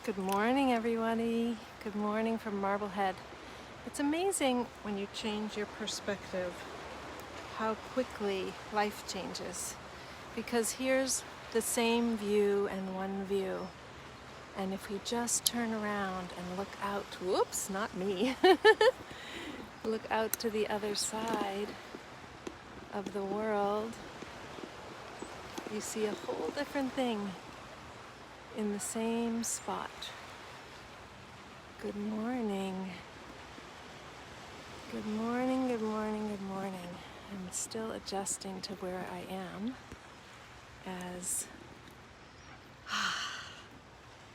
Good morning, everybody. Good morning from Marblehead. It's amazing when you change your perspective how quickly life changes. Because here's the same view and one view. And if we just turn around and look out, whoops, not me, look out to the other side of the world, you see a whole different thing in the same spot. Good morning. Good morning, good morning, good morning. I'm still adjusting to where I am as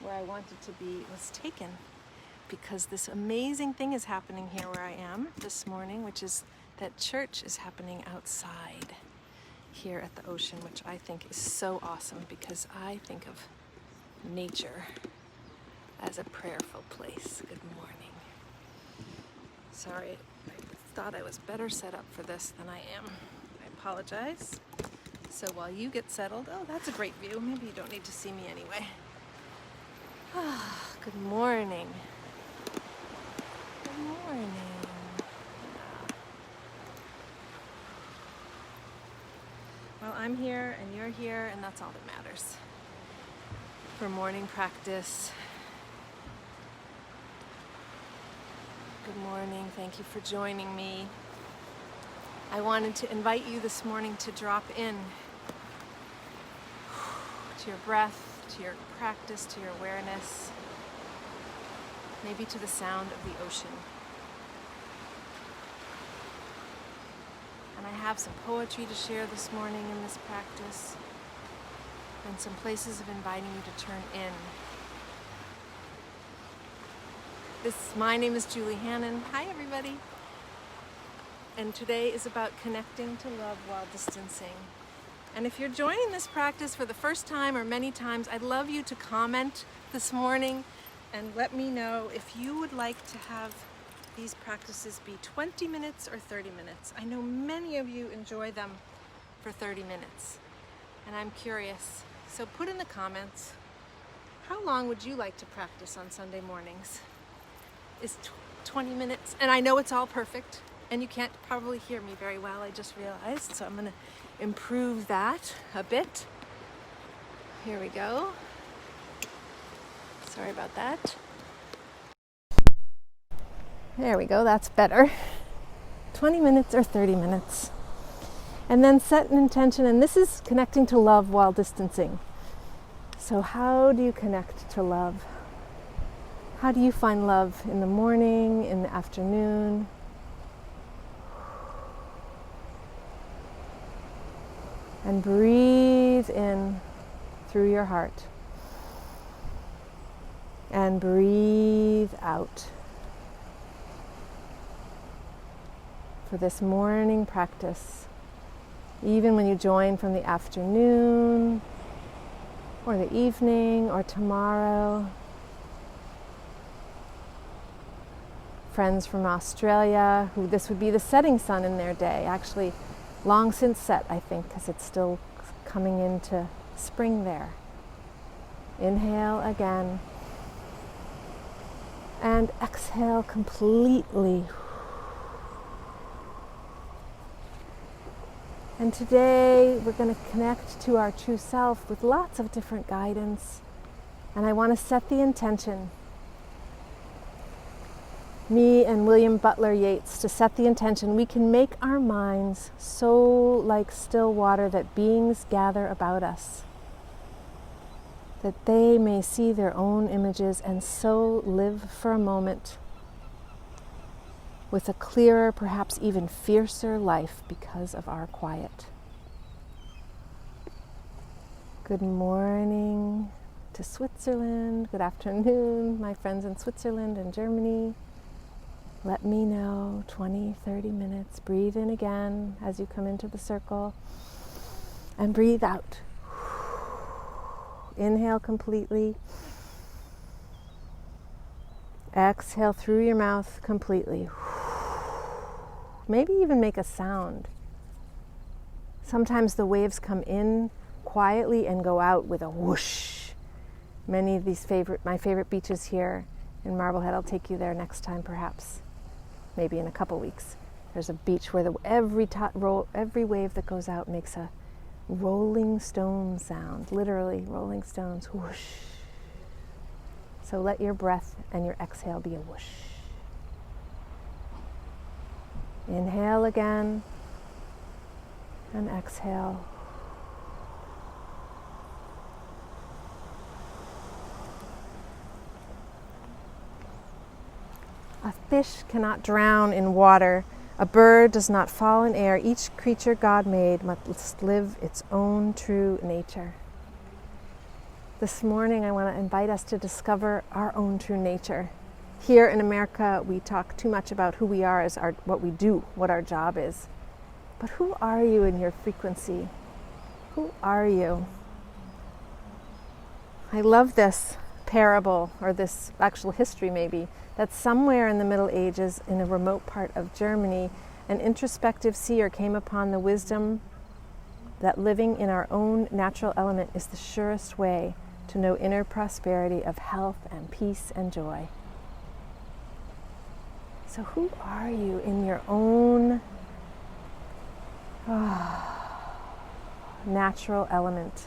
where I wanted to be was taken, because this amazing thing is happening here where I am this morning, which is that church is happening outside here at the ocean, which I think is so awesome because I think of nature as a prayerful place. Good morning. Sorry, I thought I was better set up for this than I am. I apologize. So while you get settled, oh, that's a great view. Maybe you don't need to see me anyway. Good morning. Good morning. Well, I'm here and you're here, and that's all that matters for morning practice. Good morning. Thank you for joining me. I wanted to invite you this morning to drop in to your breath, to your practice, to your awareness, maybe to the sound of the ocean. And I have some poetry to share this morning in this practice, and some places of inviting you to turn in. My name is Julie Hannon. Hi, everybody. And today is about connecting to love while distancing. And if you're joining this practice for the first time or many times, I'd love you to comment this morning and let me know if you would like to have these practices be 20 minutes or 30 minutes. I know many of you enjoy them for 30 minutes, and I'm curious. So put in the comments, how long would you like to practice on Sunday mornings? Is 20 minutes, and I know it's all perfect, and you can't probably hear me very well, I just realized, so I'm going to improve that a bit. Here we go. Sorry about that. There we go, that's better. 20 minutes or 30 minutes. And then set an intention, and this is connecting to love while distancing. So how do you connect to love? How do you find love in the morning, in the afternoon? And breathe in through your heart. And breathe out. For this morning practice, even when you join from the afternoon, or the evening, or tomorrow. Friends from Australia, who this would be the setting sun in their day, actually long since set, I think, because it's still coming into spring there. Inhale again, and exhale completely. And today we're going to connect to our true self with lots of different guidance, and I want to set the intention, me and William Butler Yeats, to set the intention. We can make our minds so like still water that beings gather about us, that they may see their own images and so live for a moment with a clearer, perhaps even fiercer life because of our quiet. Good morning to Switzerland. Good afternoon, my friends in Switzerland and Germany. Let me know, 20, 30 minutes. Breathe in again as you come into the circle. And breathe out. Inhale completely. Exhale through your mouth completely. Maybe even make a sound. Sometimes the waves come in quietly and go out with a whoosh. Many of these my favorite beaches here in Marblehead, I'll take you there next time perhaps, maybe in a couple weeks. There's a beach where every wave that goes out makes a rolling stone sound, literally rolling stones, whoosh. So let your breath and your exhale be a whoosh. Inhale again, and exhale. A fish cannot drown in water. A bird does not fall in air. Each creature God made must live its own true nature. This morning, I want to invite us to discover our own true nature. Here in America, we talk too much about who we are as what we do, what our job is. But who are you in your frequency? Who are you? I love this parable, or this actual history maybe, that somewhere in the Middle Ages, in a remote part of Germany, an introspective seer came upon the wisdom that living in our own natural element is the surest way to know inner prosperity of health and peace and joy. So who are you in your own natural element?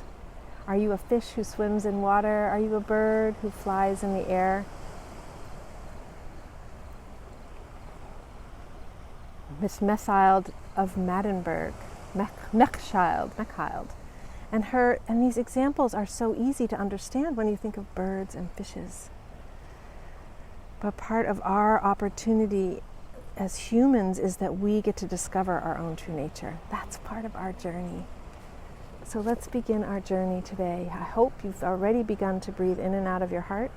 Are you a fish who swims in water? Are you a bird who flies in the air? Miss Methild of Maddenberg, Mechild. And these examples are so easy to understand when you think of birds and fishes. But part of our opportunity as humans is that we get to discover our own true nature. That's part of our journey. So let's begin our journey today. I hope you've already begun to breathe in and out of your heart.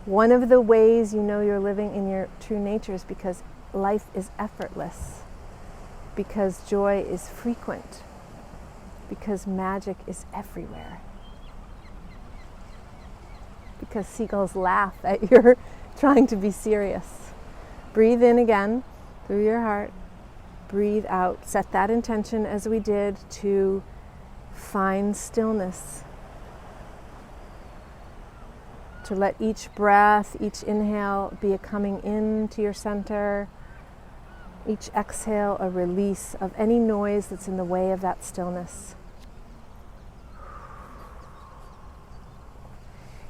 One of the ways you know you're living in your true nature is because life is effortless, because joy is frequent, because magic is everywhere, because seagulls laugh at your trying to be serious. Breathe in again through your heart. Breathe out. Set that intention as we did to find stillness. To let each breath, each inhale be a coming into your center. Each exhale a release of any noise that's in the way of that stillness.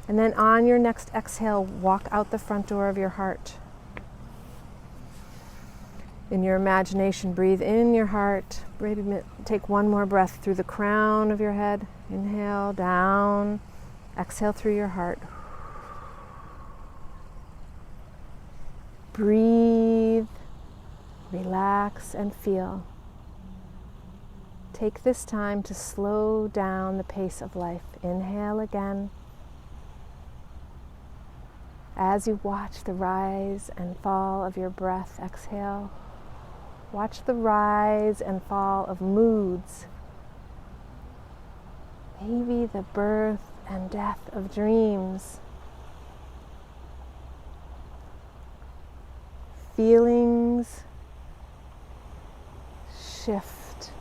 And then on your next exhale, walk out the front door of your heart. In your imagination, breathe in your heart. Take one more breath through the crown of your head. Inhale, down. Exhale through your heart. Breathe, relax, and feel. Take this time to slow down the pace of life. Inhale again. As you watch the rise and fall of your breath, exhale. Watch the rise and fall of moods. Maybe the birth and death of dreams. Feelings shift.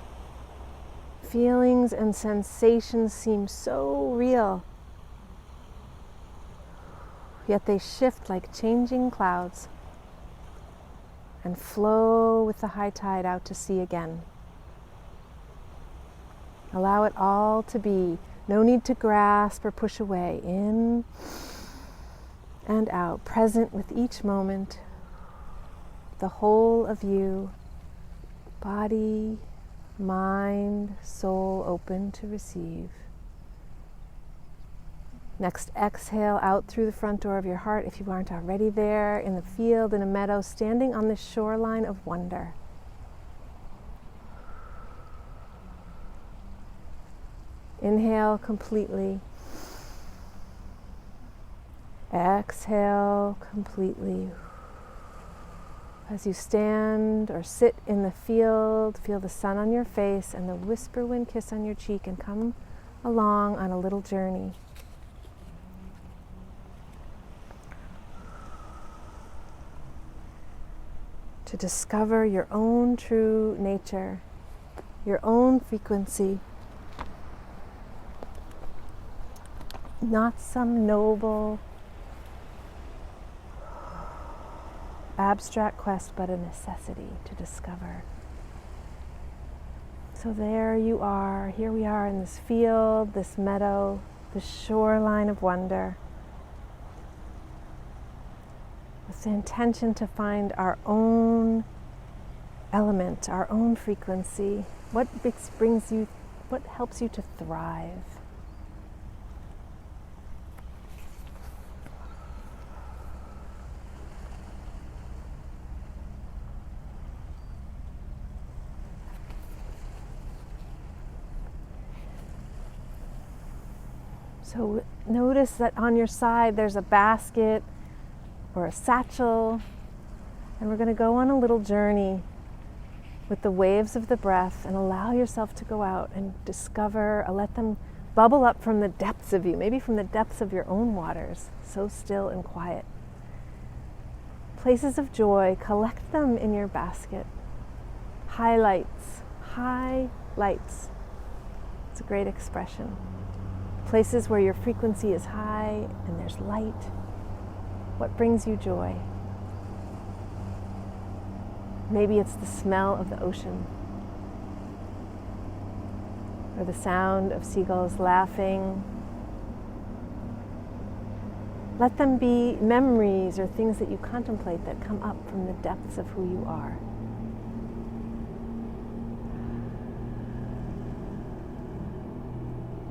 Feelings and sensations seem so real, yet they shift like changing clouds and flow with the high tide out to sea again. Allow it all to be. No need to grasp or push away. In and out, present with each moment. The whole of you, body, mind, soul open to receive. Next, exhale out through the front door of your heart if you aren't already there, in the field, in a meadow, standing on the shoreline of wonder. Inhale completely. Exhale completely. As you stand or sit in the field, feel the sun on your face and the whisper wind kiss on your cheek, and come along on a little journey. To discover your own true nature, your own frequency, not some noble, abstract quest, but a necessity to discover. So there you are, here we are in this field, this meadow, the shoreline of wonder, with the intention to find our own element, our own frequency. What brings you, what helps you to thrive? So notice that on your side there's a basket or a satchel, and we're going to go on a little journey with the waves of the breath and allow yourself to go out and discover, let them bubble up from the depths of you, maybe from the depths of your own waters, so still and quiet. Places of joy, collect them in your basket. Highlights. It's a great expression. Places where your frequency is high and there's light. What brings you joy? Maybe it's the smell of the ocean, or the sound of seagulls laughing. Let them be memories or things that you contemplate that come up from the depths of who you are.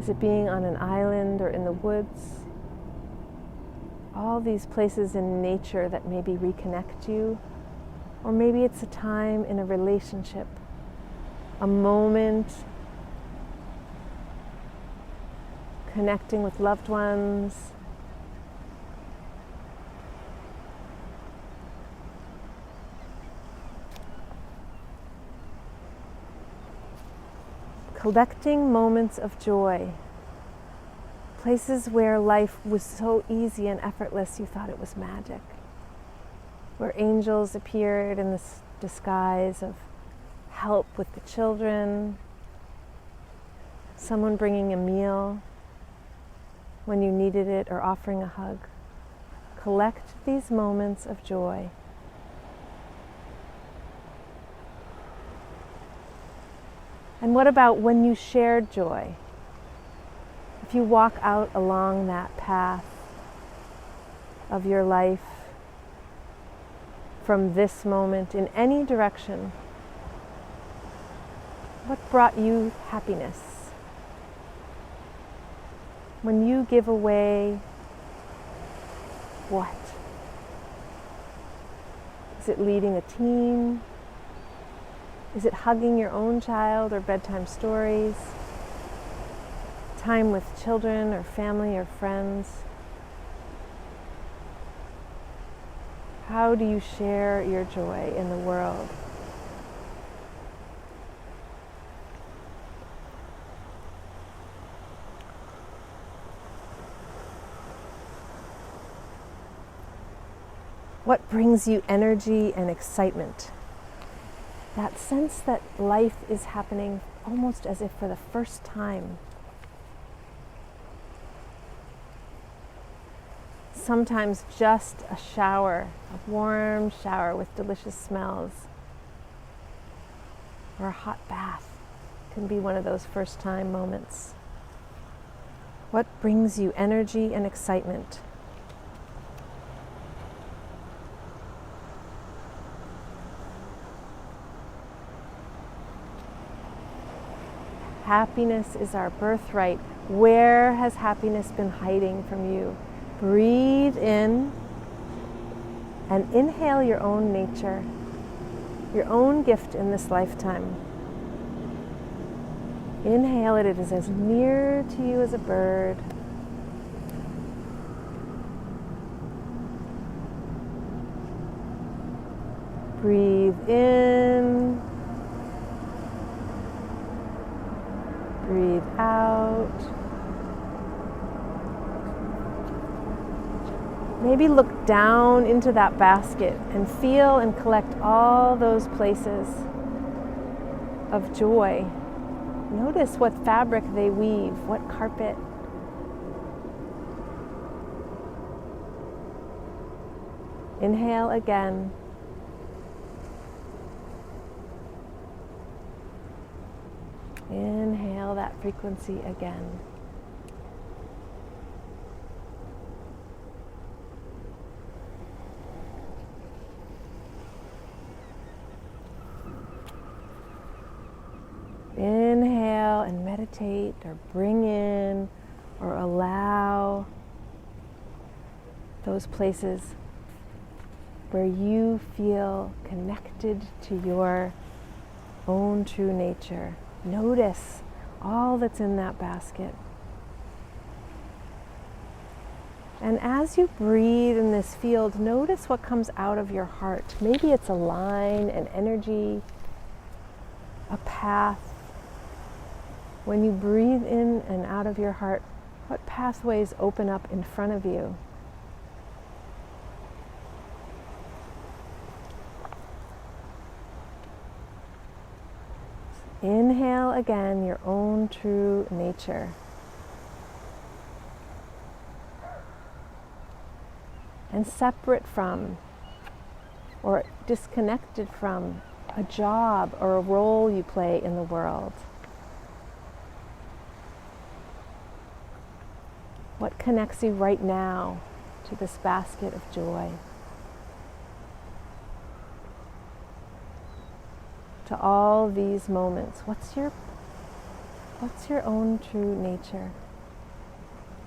Is it being on an island or in the woods? All these places in nature that maybe reconnect you. Or maybe it's a time in a relationship, a moment, connecting with loved ones. Collecting moments of joy, places where life was so easy and effortless you thought it was magic, where angels appeared in this disguise of help with the children, someone bringing a meal when you needed it, or offering a hug. Collect these moments of joy. And what about when you shared joy? If you walk out along that path of your life, from this moment in any direction, what brought you happiness? When you give away what? Is it leading a team? Is it hugging your own child or bedtime stories? Time with children or family or friends? How do you share your joy in the world? What brings you energy and excitement? That sense that life is happening almost as if for the first time. Sometimes just a shower, a warm shower with delicious smells, or a hot bath can be one of those first time moments. What brings you energy and excitement? Happiness is our birthright. Where has happiness been hiding from you? Breathe in and inhale your own nature, your own gift in this lifetime. Inhale it, it is as near to you as a bird. Breathe in. Breathe out. Maybe look down into that basket and feel and collect all those places of joy. Notice what fabric they weave, what carpet, Inhale again. Inhale that frequency again. Inhale and meditate or bring in or allow those places where you feel connected to your own true nature. Notice all that's in that basket. And as you breathe in this field, notice what comes out of your heart. Maybe it's a line, an energy, a path. When you breathe in and out of your heart, what pathways open up in front of you? Inhale again, your own true nature. And separate from or disconnected from a job or a role you play in the world. What connects you right now to this basket of joy? To all these moments, what's your own true nature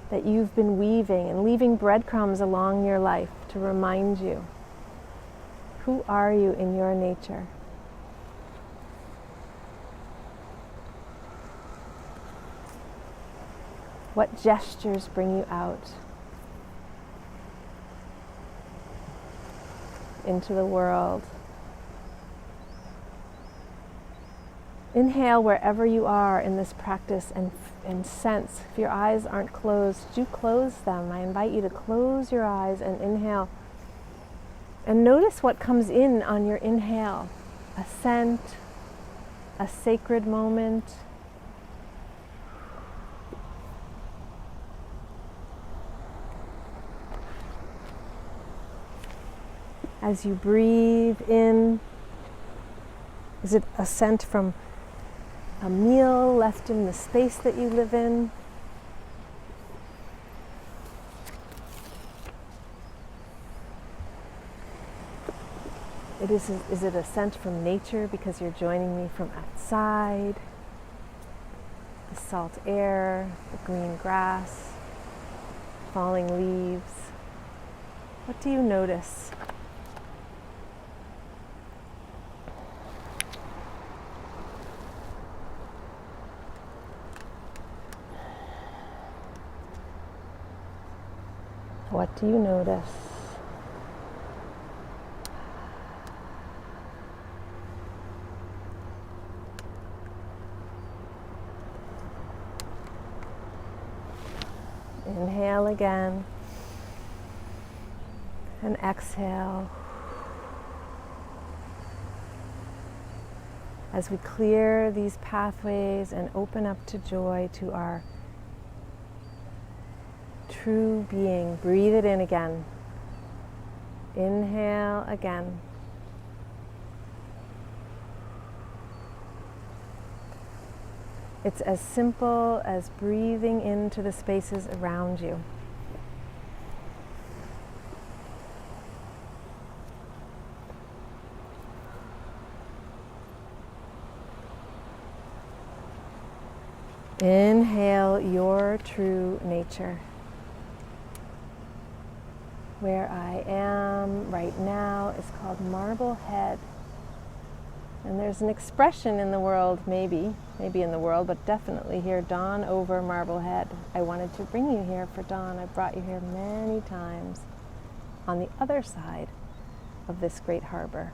that you've been weaving and leaving breadcrumbs along your life to remind you? Who are you in your nature? What gestures bring you out into the world? Inhale wherever you are in this practice and sense. If your eyes aren't closed, do close them. I invite you to close your eyes and inhale. And notice what comes in on your inhale. A scent, a sacred moment. As you breathe in, is it a scent from a meal left in the space that you live in? Is it a scent from nature because you're joining me from outside? The salt air, the green grass, falling leaves. What do you notice? What do you notice? Inhale again and exhale. As we clear these pathways and open up to joy, to our true being, breathe it in again. Inhale again. It's as simple as breathing into the spaces around you. Inhale your true nature. Where I am right now is called Marblehead. And there's an expression in the world, maybe in the world, but definitely here, dawn over Marblehead. I wanted to bring you here for dawn. I brought you here many times on the other side of this great harbor.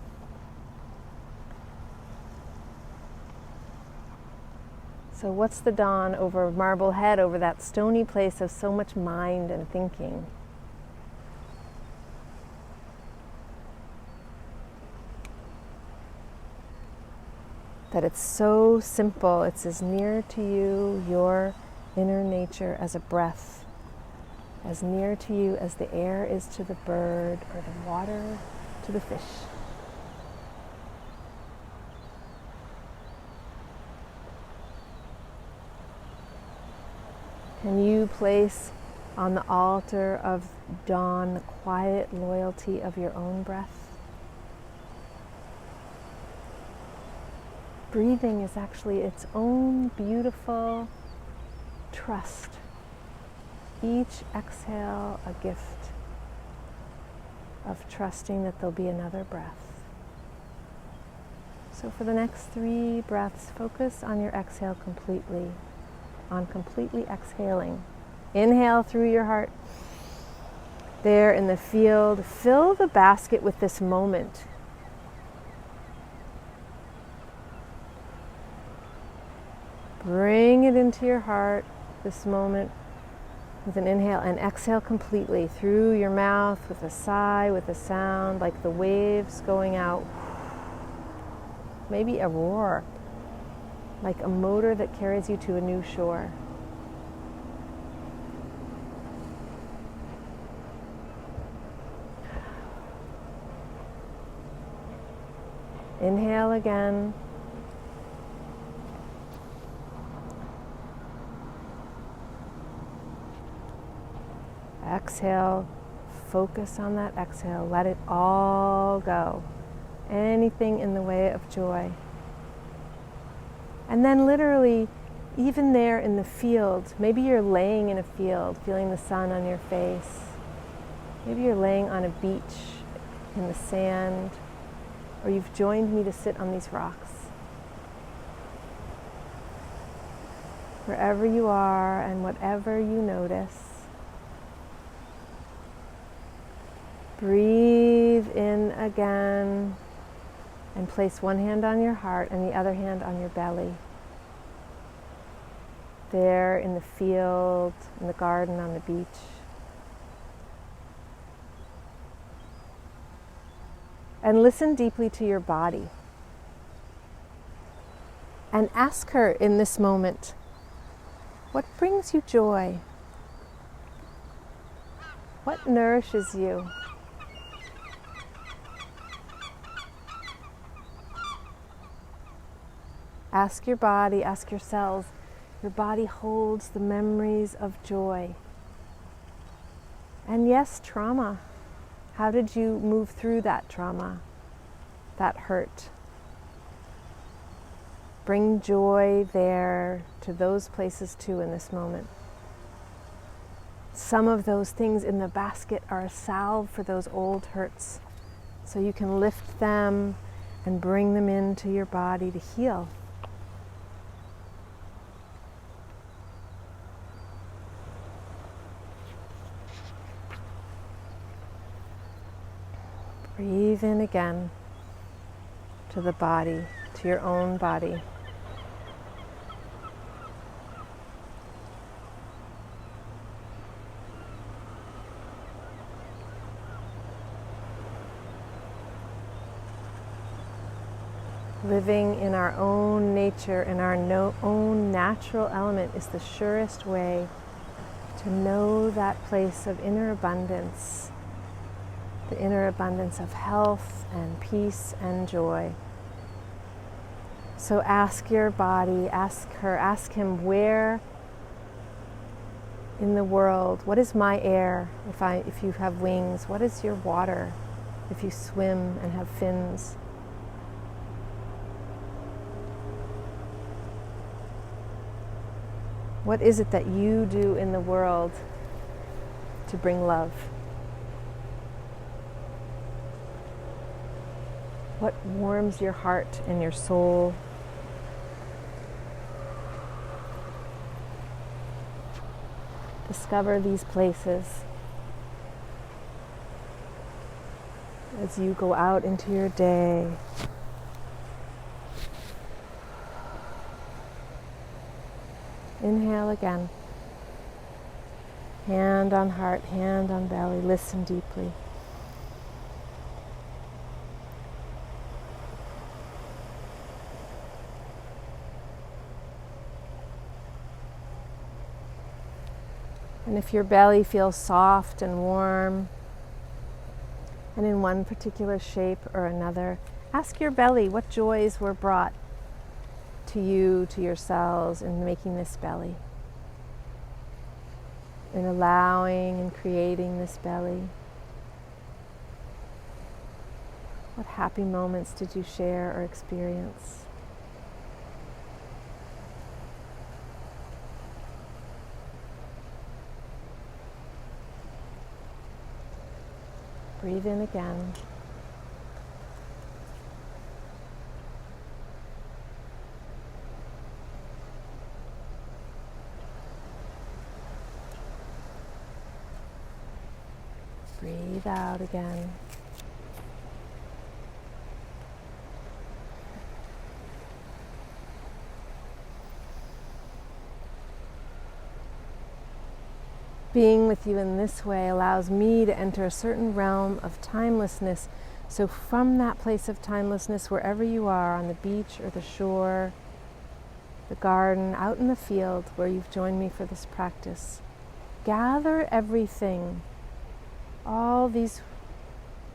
So what's the dawn over Marblehead, over that stony place of so much mind and thinking? That it's so simple, it's as near to you, your inner nature, as a breath. as near to you as the air is to the bird or the water to the fish. Can you place on the altar of dawn the quiet loyalty of your own breath? Breathing is actually its own beautiful trust. Each exhale a gift of trusting that there'll be another breath. So for the next 3 breaths, focus on your exhale completely, on completely exhaling. Inhale through your heart. There in the field, fill the basket with this moment. Bring it into your heart, this moment, with an inhale, and exhale completely through your mouth with a sigh, with a sound like the waves going out. Maybe a roar, like a motor that carries you to a new shore. Inhale again. Exhale. Focus on that exhale. Let it all go. Anything in the way of joy. And then literally, even there in the field, maybe you're laying in a field, feeling the sun on your face. Maybe you're laying on a beach in the sand, or you've joined me to sit on these rocks. Wherever you are and whatever you notice, breathe in again and place one hand on your heart and the other hand on your belly. There in the field, in the garden, on the beach. And listen deeply to your body. And ask her in this moment, what brings you joy? What nourishes you? Ask your body, ask your cells. Your body holds the memories of joy. And yes, trauma. How did you move through that trauma, that hurt? Bring joy there to those places too in this moment. Some of those things in the basket are a salve for those old hurts. So you can lift them and bring them into your body to heal. Breathe in again to the body, to your own body. Living in our own nature, in our own natural element is the surest way to know that place of inner abundance. The inner abundance of health and peace and joy. So ask your body, ask her, ask him, where in the world, what is my air if you have wings? What is your water if you swim and have fins? What is it that you do in the world to bring love? What warms your heart and your soul? Discover these places as you go out into your day. Inhale again. Hand on heart, hand on belly. Listen deeply. And if your belly feels soft and warm and in one particular shape or another, ask your belly what joys were brought to you, to your cells, in making this belly, in allowing and creating this belly. What happy moments did you share or experience? Breathe in again. Breathe out again. Being with you in this way allows me to enter a certain realm of timelessness. So from that place of timelessness, wherever you are, on the beach or the shore, the garden, out in the field where you've joined me for this practice, gather everything, all these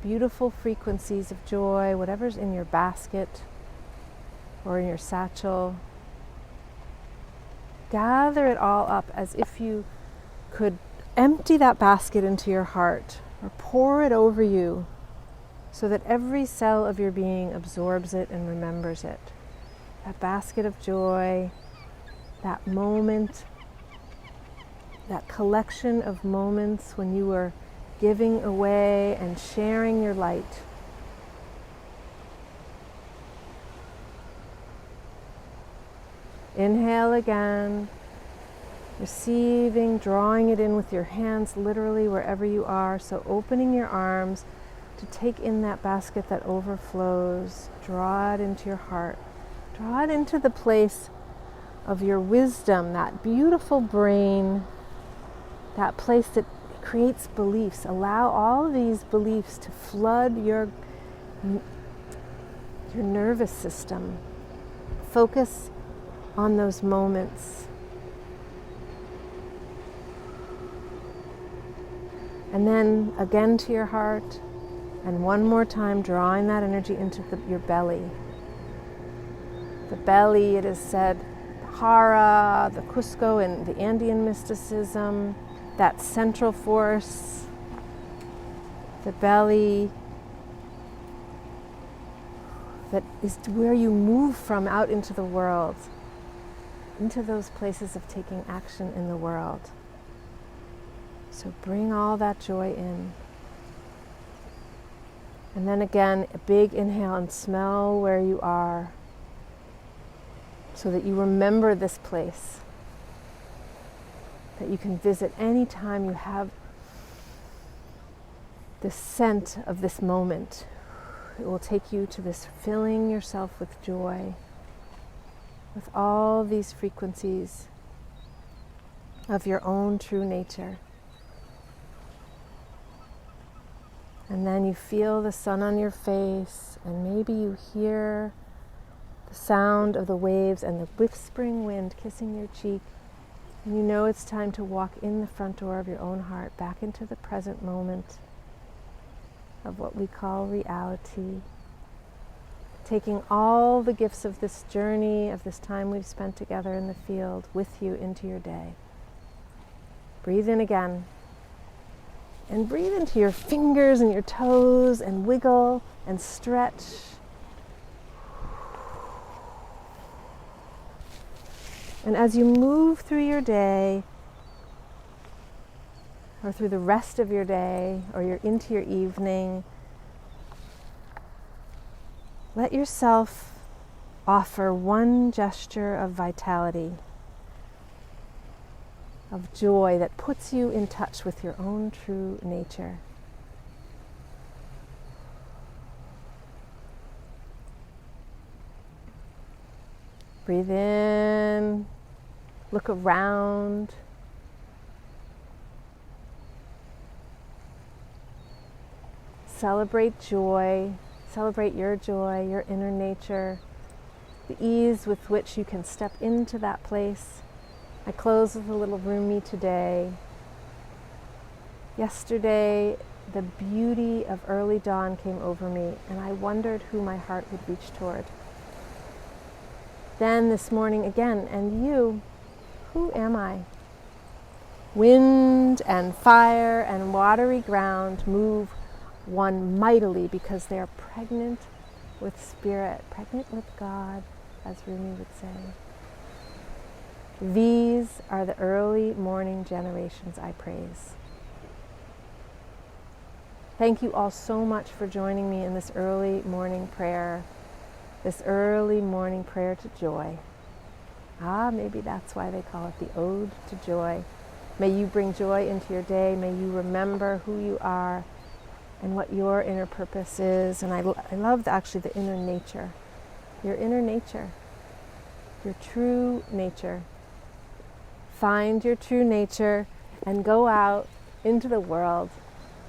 beautiful frequencies of joy, whatever's in your basket or in your satchel. Gather it all up as if you could empty that basket into your heart or pour it over you so that every cell of your being absorbs it and remembers it. That basket of joy, that moment, that collection of moments when you were giving away and sharing your light. Inhale again. Receiving, drawing it in with your hands literally wherever you are. So opening your arms to take in that basket that overflows. Draw it into your heart. Draw it into the place of your wisdom, that beautiful brain, that place that creates beliefs. Allow all of these beliefs to flood your nervous system. Focus on those moments. And then again to your heart, and one more time drawing that energy into your belly. The belly, it is said, Hara, the Cusco and the Andean mysticism, that central force, the belly, that is where you move from out into the world, into those places of taking action in the world. So bring all that joy in. And then again, a big inhale and smell where you are so that you remember this place that you can visit anytime you have the scent of this moment. It will take you to this filling yourself with joy, with all these frequencies of your own true nature. And then you feel the sun on your face, and maybe you hear the sound of the waves and the whispering wind kissing your cheek. And you know it's time to walk in the front door of your own heart, back into the present moment of what we call reality. Taking all the gifts of this journey, of this time we've spent together in the field, with you into your day. Breathe in again. And breathe into your fingers and your toes and wiggle and stretch. And as you move through your day, or through the rest of your day, or you're into your evening, let yourself offer one gesture of vitality, of joy that puts you in touch with your own true nature. Breathe in, look around. Celebrate joy, celebrate your joy, your inner nature, the ease with which you can step into that place. I close with a little rumi today. Yesterday, the beauty of early dawn came over me, and I wondered who my heart would reach toward. Then this morning again, and you, who am I? Wind and fire and watery ground move one mightily because they are pregnant with spirit, pregnant with God, as Rumi would say. These are the early morning generations I praise. Thank you all so much for joining me in this early morning prayer, this early morning prayer to joy. Maybe that's why they call it the Ode to Joy. May you bring joy into your day. May you remember who you are and what your inner purpose is. And I love actually the inner nature, your inner nature, your true nature. Find your true nature and go out into the world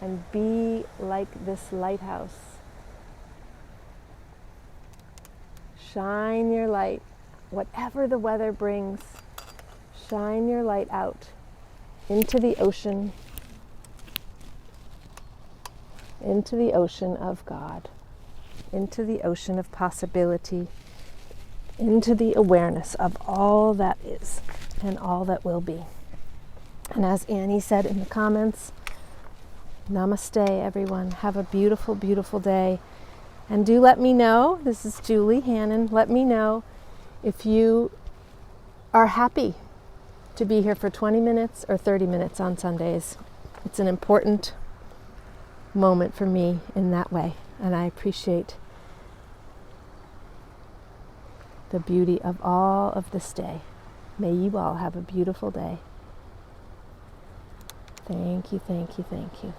and be like this lighthouse. Shine your light, whatever the weather brings, shine your light out into the ocean of God, into the ocean of possibility, into the awareness of all that is and all that will be. And as Annie said in the comments, namaste, everyone. Have a beautiful, beautiful day. And do let me know, this is Julie Hannon, let me know if you are happy to be here for 20 minutes or 30 minutes on Sundays. It's an important moment for me in that way, and I appreciate the beauty of all of this day. May you all have a beautiful day. Thank you, thank you, thank you.